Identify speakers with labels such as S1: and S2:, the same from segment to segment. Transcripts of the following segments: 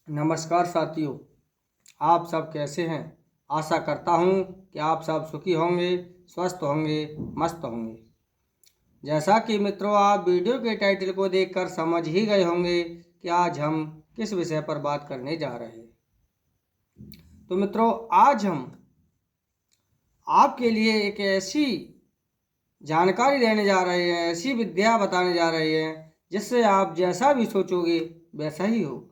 S1: नमस्कार साथियों, आप सब कैसे हैं। आशा करता हूं कि आप सब सुखी होंगे, स्वस्थ होंगे, मस्त होंगे। जैसा कि मित्रों आप वीडियो के टाइटल को देखकर समझ ही गए होंगे कि आज हम किस विषय पर बात करने जा रहे हैं। तो मित्रों आज हम आपके लिए एक ऐसी जानकारी देने जा रहे हैं, ऐसी विद्या बताने जा रहे हैं जिससे आप जैसा भी सोचोगे वैसा ही होगा।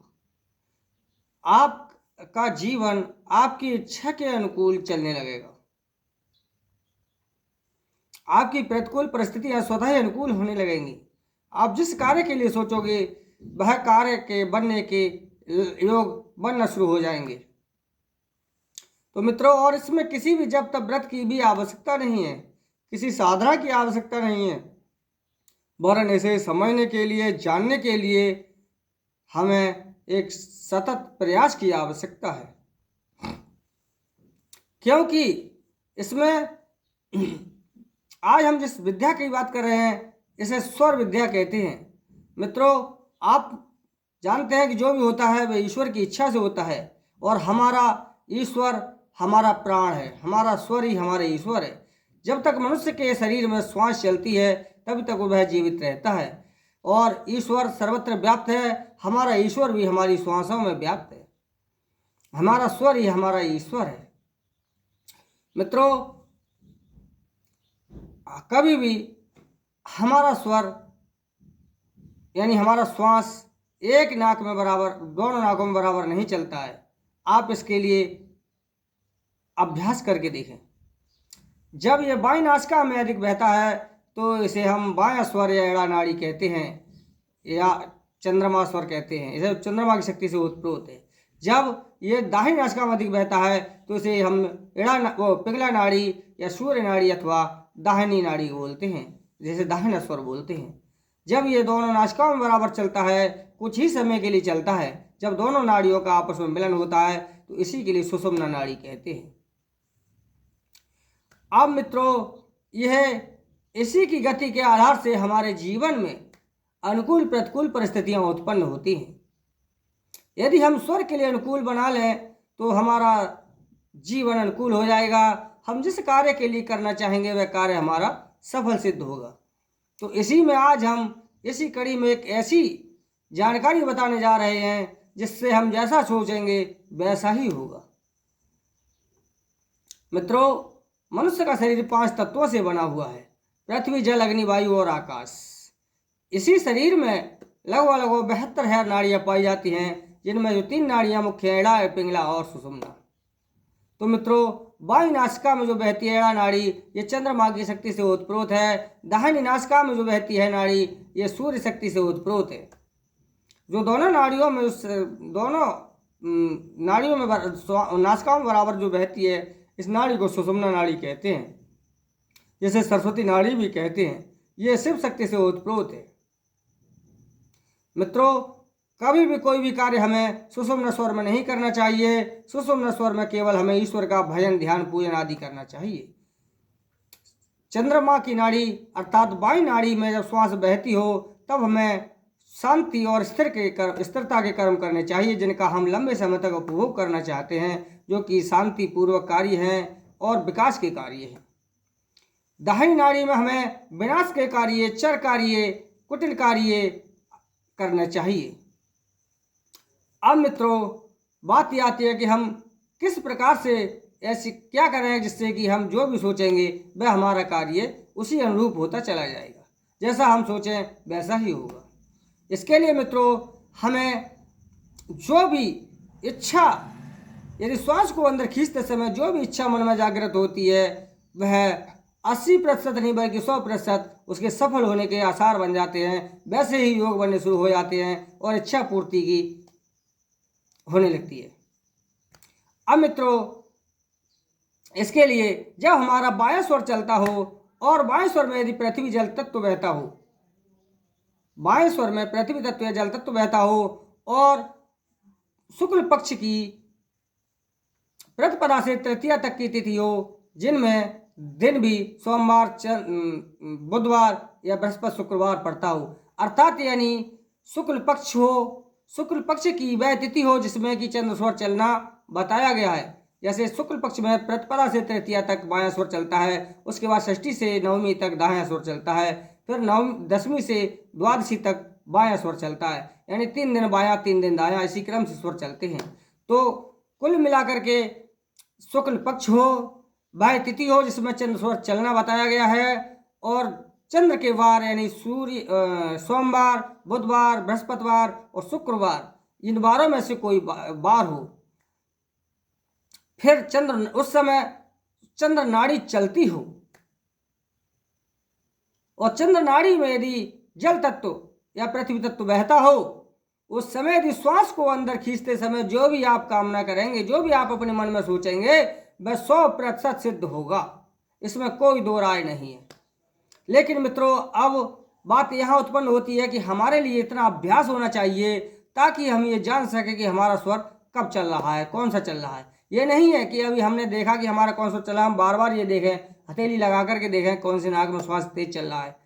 S1: आपका जीवन आपकी इच्छा के अनुकूल चलने लगेगा। आपकी प्रतिकूल परिस्थितियां स्वतः ही अनुकूल होने लगेंगी। आप जिस कार्य के लिए सोचोगे वह कार्य के बनने के योग बनना शुरू हो जाएंगे। तो मित्रों और इसमें किसी भी जप तप व्रत की भी आवश्यकता नहीं है, किसी साधना की आवश्यकता नहीं है, वरन इसे समझने के लिए, जानने के लिए हमें एक सतत प्रयास की आवश्यकता है। क्योंकि इसमें आज हम जिस विद्या की बात कर रहे हैं इसे स्वर विद्या कहते हैं। मित्रों आप जानते हैं कि जो भी होता है वह ईश्वर की इच्छा से होता है और हमारा ईश्वर हमारा प्राण है, हमारा स्वर ही हमारे ईश्वर है। जब तक मनुष्य के शरीर में श्वास चलती है तब तक वह जीवित रहता है और ईश्वर सर्वत्र व्याप्त है। हमारा ईश्वर भी हमारी श्वासों में व्याप्त है। हमारा स्वर ही हमारा ईश्वर है। मित्रों कभी भी हमारा स्वर यानी हमारा श्वास एक नाक में बराबर, दोनों नाकों में बराबर नहीं चलता है। आप इसके लिए अभ्यास करके देखें। जब ये बाईं नासिका में अधिक बहता है तो इसे हम बायां स्वर या एड़ा नाड़ी कहते हैं या चंद्रमा स्वर कहते हैं। इसे चंद्रमा की शक्ति से उत्प्रोत है। जब ये दाहिनी नासिका में अधिक बहता है तो इसे हम पिंगला नाड़ी या सूर्य नाड़ी अथवा दाहिनी नाड़ी बोलते हैं, जैसे दाहिना स्वर बोलते हैं। जब ये दोनों नासिकाओं में बराबर चलता है, कुछ ही समय के लिए चलता है, जब दोनों नाड़ियों का आपस में मिलन होता है तो इसी के लिए सुषुम्ना नाड़ी कहते हैं। अब मित्रों यह इसी की गति के आधार से हमारे जीवन में अनुकूल प्रतिकूल परिस्थितियां उत्पन्न होती हैं। यदि हम स्वर के लिए अनुकूल बना लें तो हमारा जीवन अनुकूल हो जाएगा। हम जिस कार्य के लिए करना चाहेंगे वह कार्य हमारा सफल सिद्ध होगा। तो इसी में आज हम इसी कड़ी में एक ऐसी जानकारी बताने जा रहे हैं जिससे हम जैसा सोचेंगे वैसा ही होगा। मित्रों मनुष्य का शरीर 5 तत्वों से बना हुआ है, पृथ्वी, जल, अग्नि, वायु और आकाश। इसी शरीर में लगभग 72 नाड़ियां पाई जाती हैं, जिनमें जो 3 नाड़ियां मुख्य है, एड़ा, पिंगला और सुषुम्ना। तो मित्रों बाईं नासिका में जो बहती है एड़ा नाड़ी ये चंद्रमा की शक्ति से उत्प्रोत है। दाहिनी नासिका में जो बहती है नाड़ी ये सूर्य शक्ति से उत्प्रोत है। जो दोनों नाड़ियों में नासिकाओं में बराबर जो बहती है इस नाड़ी को सुषुम्ना नाड़ी कहते हैं, जिसे सरस्वती नाड़ी भी कहते हैं। ये शिव शक्ति से उत्प्रोत है। मित्रों कभी भी कोई भी कार्य हमें सुषुम्ना स्वर में नहीं करना चाहिए। सुषुम्ना स्वर में केवल हमें ईश्वर का भजन, ध्यान, पूजन आदि करना चाहिए। चंद्रमा की नाड़ी अर्थात बाईं नाड़ी में जब श्वास बहती हो तब हमें शांति और स्थिरता के कर्म करने चाहिए, जिनका हम लंबे समय तक उपभोग करना चाहते हैं, जो कि शांति पूर्वक कार्य हैं और विकास के कार्य हैं। दाहिनी नाड़ी में हमें विनाश के कार्य, चर कार्य, कुटिल कार्य करना चाहिए। अब मित्रों बात यह आती है कि हम किस प्रकार से ऐसी क्या करें जिससे कि हम जो भी सोचेंगे वह हमारा कार्य उसी अनुरूप होता चला जाएगा। जैसा हम सोचें वैसा ही होगा। इसके लिए मित्रों हमें जो भी इच्छा, यदि श्वास को अंदर खींचते समय जो भी इच्छा मन में जागृत होती है वह 80% नहीं बल्कि 100% उसके सफल होने के आसार बन जाते हैं। वैसे ही योग बनने शुरू हो जाते हैं और इच्छा पूर्ति की होने लगती है। अब मित्रों इसके लिए जब हमारा बायां स्वर चलता हो और बाएं स्वर में यदि पृथ्वी जल तत्व बहता हो, बाएं स्वर में पृथ्वी तत्व या जल तत्व बहता हो और शुक्ल पक्ष की प्रतिपदा से तृतीया तक की तिथि हो, जिनमें दिन भी सोमवार, बुधवार या बृहस्पति, शुक्रवार पड़ता हो, अर्थात यानी शुक्ल पक्ष हो, शुक्ल पक्ष की वह तिथि हो जिसमें कि चंद्र स्वर चलना बताया गया है। जैसे शुक्ल पक्ष में प्रतिपदा से तृतीया तक बायां स्वर चलता है, उसके बाद षष्ठी से नवमी तक दायां स्वर चलता है, फिर दसवीं से द्वादशी तक बायां स्वर चलता है, यानी 3 दिन बायां 3 दिन दायां, इसी क्रम से स्वर चलते हैं। तो कुल मिलाकर के शुक्ल पक्ष हो, वह तिथि हो जिसमें चंद्र स्वर चलना बताया गया है, और चंद्र के वार यानी सूर्य सोमवार, बुधवार, बृहस्पतिवार और शुक्रवार, इन वारों में से कोई बार हो। फिर चंद्र उस समय चंद्र नाड़ी चलती हो, और चंद्र नाड़ी में यदि जल तत्व या पृथ्वी तत्व बहता हो, उस समय यदि श्वास को अंदर खींचते समय जो भी आप कामना करेंगे, जो भी आप अपने मन में सोचेंगे, वह 100% सिद्ध होगा, इसमें कोई दो राय नहीं है। लेकिन मित्रों, अब बात यहाँ उत्पन्न होती है कि हमारे लिए इतना अभ्यास होना चाहिए ताकि हम ये जान सके कि हमारा स्वर कब चल रहा है, कौन सा चल रहा है। ये नहीं है कि अभी हमने देखा कि हमारा कौन सा चला, हम बार बार ये देखें, हथेली लगा करके देखें कौन सी नाक में श्वास तेज चल रहा है।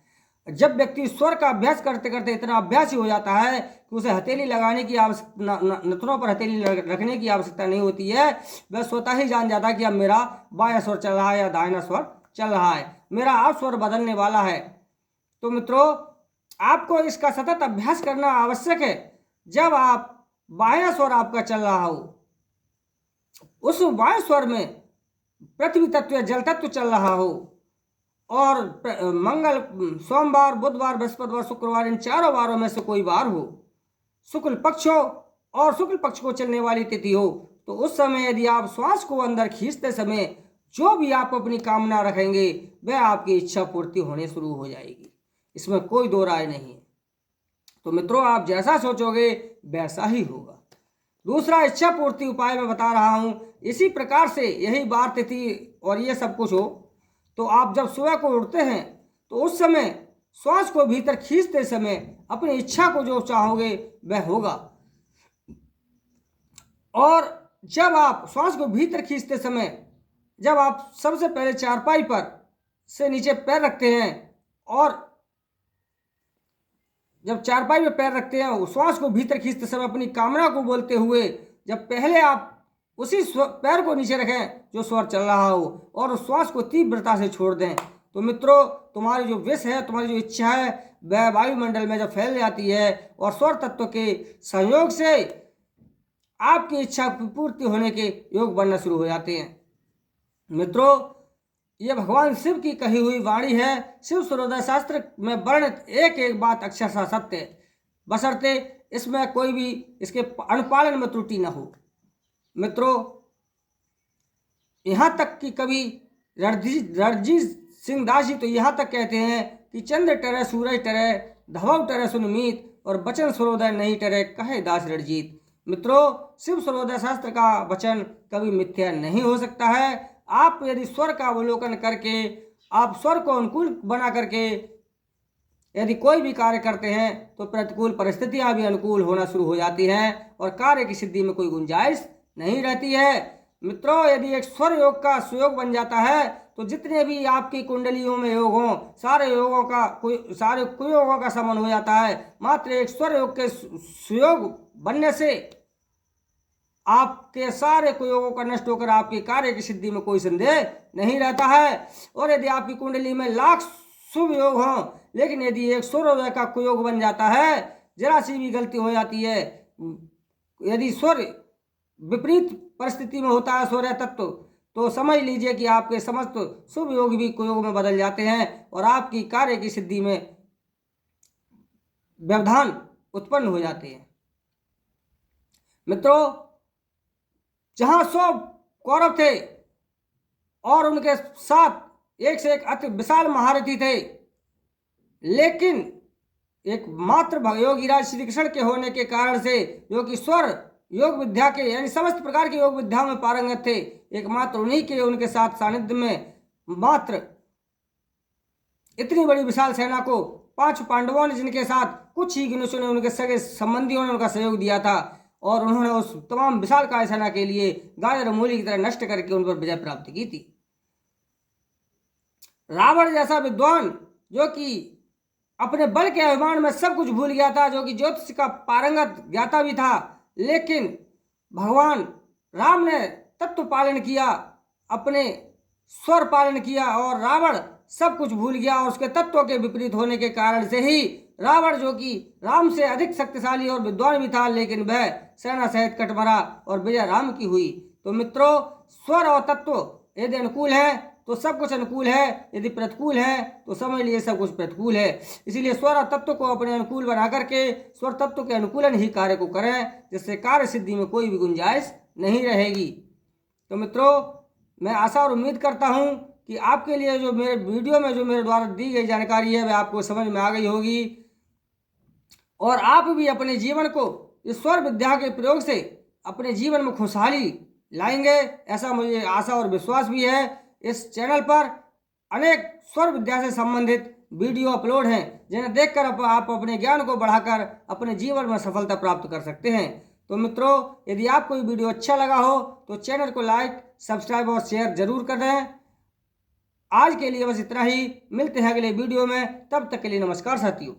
S1: जब व्यक्ति स्वर का अभ्यास करते करते इतना अभ्यास ही हो जाता है कि उसे हथेली लगाने की आवश्यकता, नथनों पर हथेली रखने की आवश्यकता नहीं होती है, वह स्वतः ही जान जाता है कि अब मेरा बायां स्वर चल रहा है या दाहिना स्वर चल रहा है, मेरा आप स्वर बदलने वाला है। तो मित्रों, आपको इसका सतत अभ्यास करना आवश्यक है। जब आप बायां स्वर आपका चल रहा हो, उस बाएं स्वर में पृथ्वी तत्व या जल तत्व चल रहा हो, और मंगल, सोमवार, बुधवार, बृहस्पतिवार, शुक्रवार, इन चारों वारों में से कोई वार हो, शुक्ल पक्ष हो और शुक्ल पक्ष को चलने वाली तिथि हो, तो उस समय यदि आप श्वास को अंदर खींचते समय जो भी आप अपनी कामना रखेंगे, वह आपकी इच्छा पूर्ति होने शुरू हो जाएगी, इसमें कोई दो राय नहीं है। तो मित्रों, आप जैसा सोचोगे वैसा ही होगा। दूसरा इच्छा पूर्ति उपाय मैं बता रहा हूं। इसी प्रकार से यही बार तिथि और ये सब कुछ हो, तो आप जब सुबह को उठते हैं तो उस समय श्वास को भीतर खींचते समय अपनी इच्छा को जो चाहोगे वह होगा। और जब आप श्वास को भीतर खींचते समय, जब आप सबसे पहले चारपाई पर से नीचे पैर रखते हैं, और जब चारपाई में पैर रखते हैं, श्वास को भीतर खींचते समय अपनी कामना को बोलते हुए, जब पहले आप उसी पैर को नीचे रखें जो स्वर चल रहा हो, और उस श्वास को तीव्रता से छोड़ दें, तो मित्रों, तुम्हारी जो विष है, तुम्हारी जो इच्छा है, वह वायुमंडल में जब फैल जाती है और स्वर तत्व के संयोग से आपकी इच्छा पूर्ति होने के योग बनना शुरू हो जाते हैं। मित्रों, ये भगवान शिव की कही हुई वाणी है। शिव सूर्योदय शास्त्र में वर्णित एक एक बात अक्षरशः सत्य है, बशर्ते इसमें कोई भी इसके अनुपालन में त्रुटि न हो। मित्रों, यहाँ तक कि कभी रणजीत सिंह दास जी तो यहाँ तक कहते हैं कि चंद्र टरे सूरज टरे, धवल टरे सुनमीत, और वचन सूर्योदय नहीं टरे, कहे दास रणजीत। मित्रों, शिव सूर्योदय शास्त्र का वचन कभी मिथ्या नहीं हो सकता है। आप यदि स्वर का अवलोकन करके, आप स्वर को अनुकूल बना करके यदि कोई भी कार्य करते हैं, तो प्रतिकूल परिस्थितियां भी अनुकूल होना शुरू हो जाती हैं और कार्य की सिद्धि में कोई गुंजाइश नहीं रहती है। मित्रों, यदि एक स्वर योग का सुयोग बन जाता है, तो जितने भी आपकी कुंडलियों में योग हों, सारे कुयोगों का समन हो जाता है। मात्र एक स्वर योग के सुयोग बनने से आपके सारे कुयोगों का नष्ट होकर आपके कार्य की सिद्धि में कोई संदेह नहीं रहता है। और यदि आपकी कुंडली में लाख शुभ योग हों, लेकिन यदि एक सूर्योदय का कुयोग बन जाता है, जरा सी भी गलती हो जाती है, यदि सूर्य विपरीत परिस्थिति में होता है सूर्य तत्व, तो समझ लीजिए कि आपके समस्त शुभ योग भी कुयोग में बदल जाते हैं और आपकी कार्य की सिद्धि में व्यवधान उत्पन्न हो जाते हैं। मित्रों, जहां 100 कौरव थे और उनके साथ एक से एक अति विशाल महारथी थे, लेकिन एक मात्र योगीराज श्री कृष्ण के होने के कारण से, जो कि स्वर योग विद्या के यानी समस्त प्रकार की योग विद्याओं में पारंगत थे, एकमात्र उन्हीं के उनके साथ सानिध्य में मात्र इतनी बड़ी विशाल सेना को 5 पांडवों ने, जिनके साथ कुछ ही गिनुसुने उनके सगे संबंधियों ने उनका सहयोग दिया था, और उन्होंने उस तमाम विशालकाय सेना के लिए गाजर मूली की तरह नष्ट करके उन पर विजय प्राप्त की थी। रावण जैसा विद्वान, जो कि अपने बल के अभिमान में सब कुछ भूल गया था, जो कि ज्योतिष का पारंगत ज्ञाता भी था। लेकिन भगवान राम ने तत्व पालन किया, अपने स्वर पालन किया, और रावण सब कुछ भूल गया। और उसके तत्वों के विपरीत होने के कारण से ही रावण, जो कि राम से अधिक शक्तिशाली और विद्वान भी था, लेकिन वह सेना सहित कट मरा और विजय राम की हुई। तो मित्रों, स्वर और तत्व यदि अनुकूल है तो सब कुछ अनुकूल है, यदि प्रतिकूल है तो समझ लिए सब कुछ प्रतिकूल है। इसीलिए स्वर और तत्व को अपने अनुकूल बना करके स्वर तत्व के अनुकूलन ही कार्य को करें, जिससे कार्य सिद्धि में कोई भी गुंजाइश नहीं रहेगी। तो मित्रों, मैं आशा और उम्मीद करता हूं कि आपके लिए जो मेरे वीडियो में जो मेरे द्वारा दी गई जानकारी है वह आपको समझ में आ गई होगी, और आप भी अपने जीवन को इस स्वर विद्या के प्रयोग से अपने जीवन में खुशहाली लाएंगे, ऐसा मुझे आशा और विश्वास भी है। इस चैनल पर अनेक स्वर विद्या से संबंधित वीडियो अपलोड हैं, जिन्हें देखकर आप अपने ज्ञान को बढ़ाकर अपने जीवन में सफलता प्राप्त कर सकते हैं। तो मित्रों, यदि आपको ये वीडियो अच्छा लगा हो तो चैनल को लाइक, सब्सक्राइब और शेयर जरूर कर दें। आज के लिए बस इतना ही, मिलते हैं अगले वीडियो में, तब तक के लिए नमस्कार साथियों।